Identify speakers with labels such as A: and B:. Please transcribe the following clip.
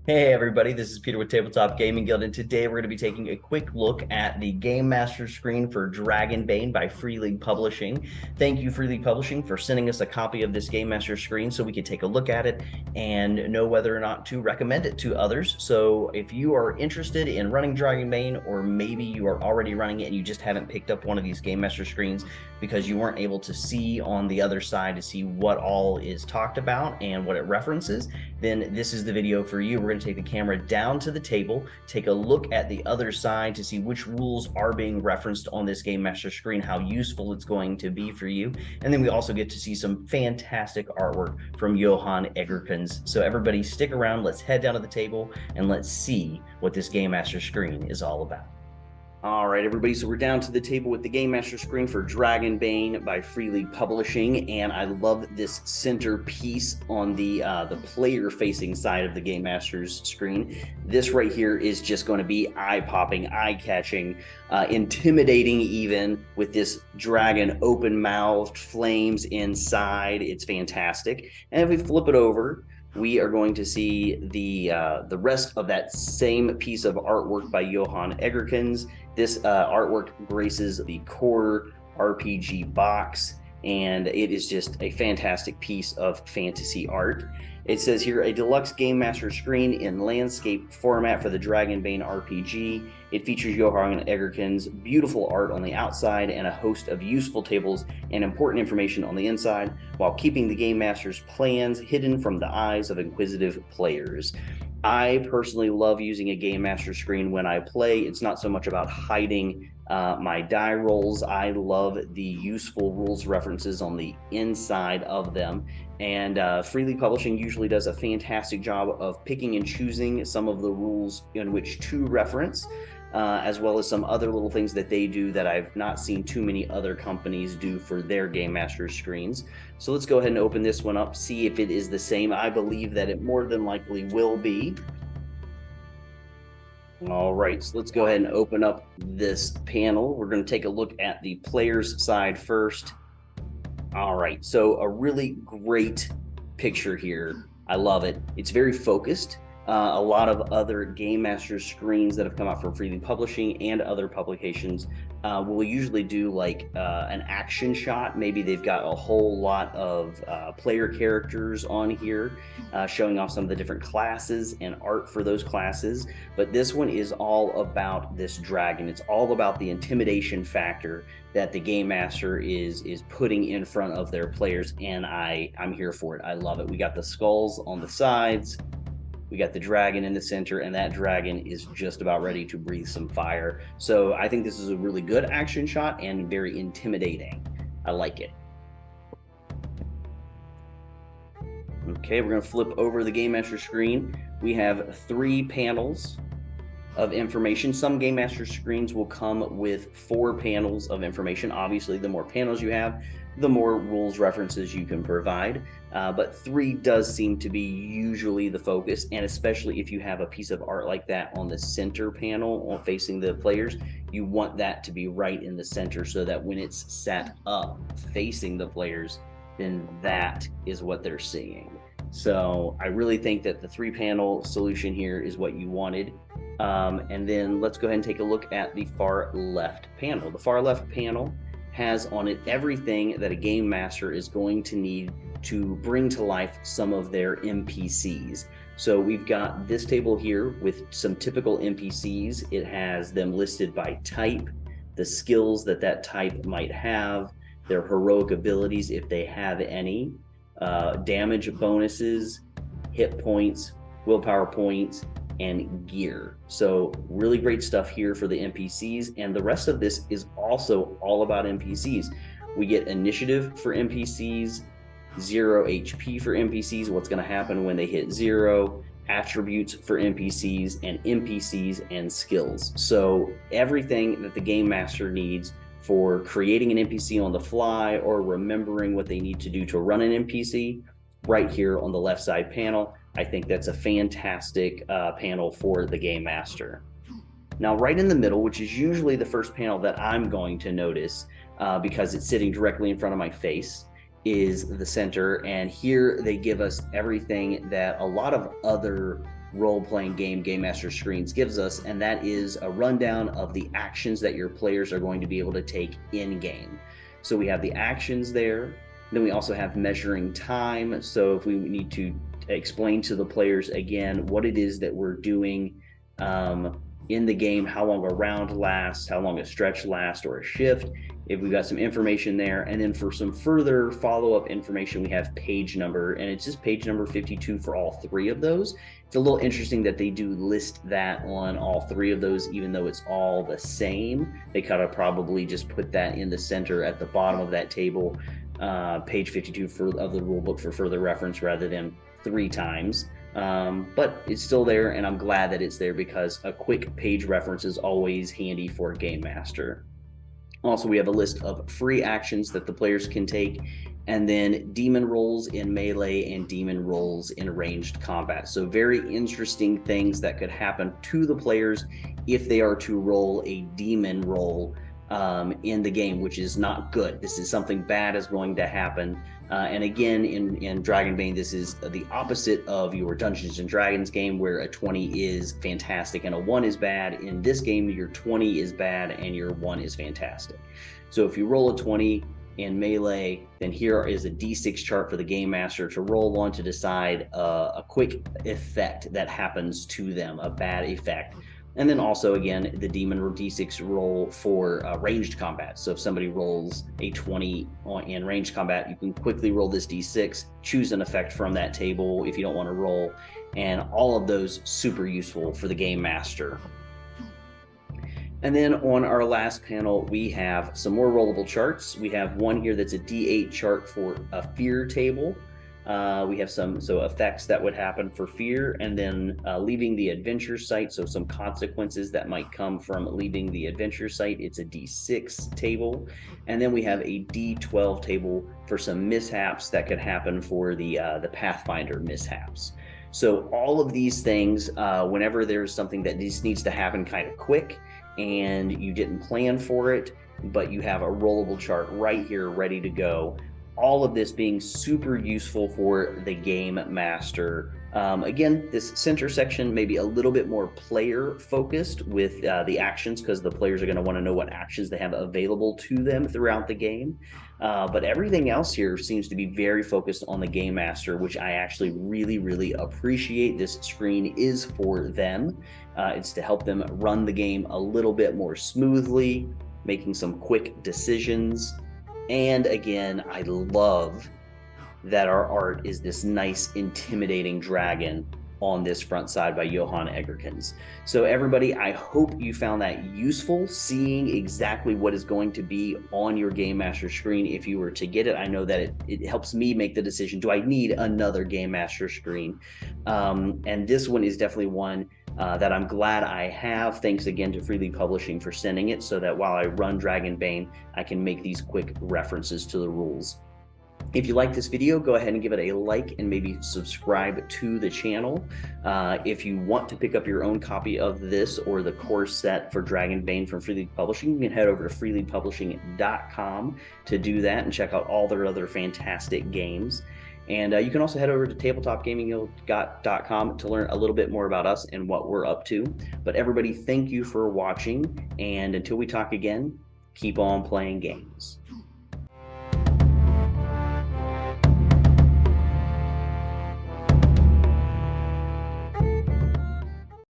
A: Hey everybody, this is Peter with Tabletop Gaming Guild, and today we're going to be taking a quick look at the Game Master screen for Dragonbane by Free League Publishing. Thank you, Free League Publishing, for sending us a copy of this Game Master screen so we could take a look at it and know whether or not to recommend it to others. So if you are interested in running Dragonbane, or maybe you are already running it and you just haven't picked up one of these Game Master screens because you weren't able to see on the other side to see what all is talked about and what it references, then this is the video for you. We're going to take the camera down to the table, take a look at the other side to see which rules are being referenced on this Game Master screen, how useful it's going to be for you. And then we also get to see some fantastic artwork from Johan Egerkens. So everybody stick around, let's head down to the table and let's see what this Game Master screen is all about. All right, everybody, so we're down to the table with the Game Master screen for Dragonbane by Free League Publishing, and I love this center piece on the player-facing side of the Game Master's screen. This right here is just going to be eye-popping, eye-catching, intimidating even, with this dragon open-mouthed, flames inside. It's fantastic. And if we flip it over, we are going to see the rest of that same piece of artwork by Johan Egerkens. This artwork graces the core RPG box, and it is just a fantastic piece of fantasy art. It says here, a deluxe Game Master screen in landscape format for the Dragonbane RPG. It features Johan Egerkens' beautiful art on the outside and a host of useful tables and important information on the inside, while keeping the Game Master's plans hidden from the eyes of inquisitive players. I personally love using a Game Master screen when I play. It's not so much about hiding my die rolls. I love the useful rules references on the inside of them. And Free League Publishing usually does a fantastic job of picking and choosing some of the rules in which to reference, as well as some other little things that they do that I've not seen too many other companies do for their Game Master screens. So let's go ahead and open this one up, see if it is the same. I believe that it more than likely will be. All right, so let's go ahead and open up this panel. We're going to take a look at the player's side first. All right, so a really great picture here. I love it. It's very focused. A lot of other Game Master screens that have come out from Free League Publishing and other publications will usually do like an action shot. Maybe they've got a whole lot of player characters on here, showing off some of the different classes and art for those classes. But this one is all about this dragon. It's all about the intimidation factor that the Game Master is putting in front of their players, and I'm here for it. I love it. We got the skulls on the sides. We got the dragon in the center, and that dragon is just about ready to breathe some fire. So I think this is a really good action shot and very intimidating. I like it. Okay, we're going to flip over the Game Master screen. We have 3 panels of information. Some Game Master screens will come with 4 panels of information. Obviously, the more panels you have, the more rules references you can provide. But 3 does seem to be usually the focus, and especially if you have a piece of art like that on the center panel facing the players, you want that to be right in the center so that when it's set up facing the players, then that is what they're seeing. So I really think that the 3-panel solution here is what you wanted. And then let's go ahead and take a look at the far left panel. The far left panel has on it everything that a Game Master is going to need to bring to life some of their NPCs. So we've got this table here with some typical NPCs. It has them listed by type, the skills that that type might have, their heroic abilities if they have any, damage bonuses, hit points, willpower points, and gear. So really great stuff here for the NPCs, and the rest of this is also all about NPCs. We get initiative for NPCs, 0 HP for NPCs, what's going to happen when they hit 0, attributes for NPCs, and NPCs and skills. So everything that the Game Master needs for creating an NPC on the fly or remembering what they need to do to run an NPC, right here on the left side panel. I think that's a fantastic panel for the Game Master. Now, right in the middle, which is usually the first panel that I'm going to notice because it's sitting directly in front of my face, is the center. And here they give us everything that a lot of other role-playing Game Master Screens gives us, and that is a rundown of the actions that your players are going to be able to take in-game. So we have the actions there. Then we also have measuring time. So if we need to explain to the players again what it is that we're doing in the game, how long a round lasts, how long a stretch lasts, or a shift, if we've got some information there. And then for some further follow-up information, we have page number, and it's just page number 52 for all three of those. It's a little interesting that they do list that on all three of those, even though it's all the same. They kind of probably just put that in the center at the bottom of that table, page 52 of the rule book for further reference, rather than 3 times. But it's still there, and I'm glad that it's there because a quick page reference is always handy for a Game Master. Also, we have a list of free actions that the players can take, and then demon rolls in melee and demon rolls in ranged combat. So very interesting things that could happen to the players if they are to roll a demon roll in the game, which is not good. This is something bad is going to happen. And again, in Dragonbane, this is the opposite of your Dungeons and Dragons game, where a 20 is fantastic and a 1 is bad. In this game, your 20 is bad and your 1 is fantastic. So if you roll a 20 in melee, then here is a d6 chart for the Game Master to roll on to decide a quick effect that happens to them, a bad effect. And then also, again, the demon or d6 roll for ranged combat. So if somebody rolls a 20 in ranged combat, you can quickly roll this d6, choose an effect from that table if you don't want to roll, and all of those super useful for the Game Master. And then on our last panel, we have some more rollable charts. We have one here that's a D8 chart for a fear table. We have some effects that would happen for fear, and then leaving the adventure site, so some consequences that might come from leaving the adventure site. It's a D6 table. And then we have a D12 table for some mishaps that could happen for the Pathfinder mishaps. So all of these things, whenever there's something that needs to happen kind of quick and you didn't plan for it, but you have a rollable chart right here ready to go, all of this being super useful for the Game Master. Again, this center section may be a little bit more player focused with the actions, because the players are going to want to know what actions they have available to them throughout the game. But everything else here seems to be very focused on the Game Master, which I actually really, really appreciate. This screen is for them. It's to help them run the game a little bit more smoothly, making some quick decisions. And again, I love that our art is this nice, intimidating dragon on this front side by Johan Egerkens. So everybody, I hope you found that useful, seeing exactly what is going to be on your Game Master screen if you were to get it. I know that it helps me make the decision, do I need another Game Master screen? And this one is definitely one that I'm glad I have. Thanks again to Free League Publishing for sending it, so that while I run Dragonbane, I can make these quick references to the rules. If you like this video, go ahead and give it a like and maybe subscribe to the channel. If you want to pick up your own copy of this or the core set for Dragonbane from Free League Publishing, you can head over to freeleaguepublishing.com to do that and check out all their other fantastic games. And you can also head over to tabletopgamingguild.com to learn a little bit more about us and what we're up to. But everybody, thank you for watching, and until we talk again, keep on playing games.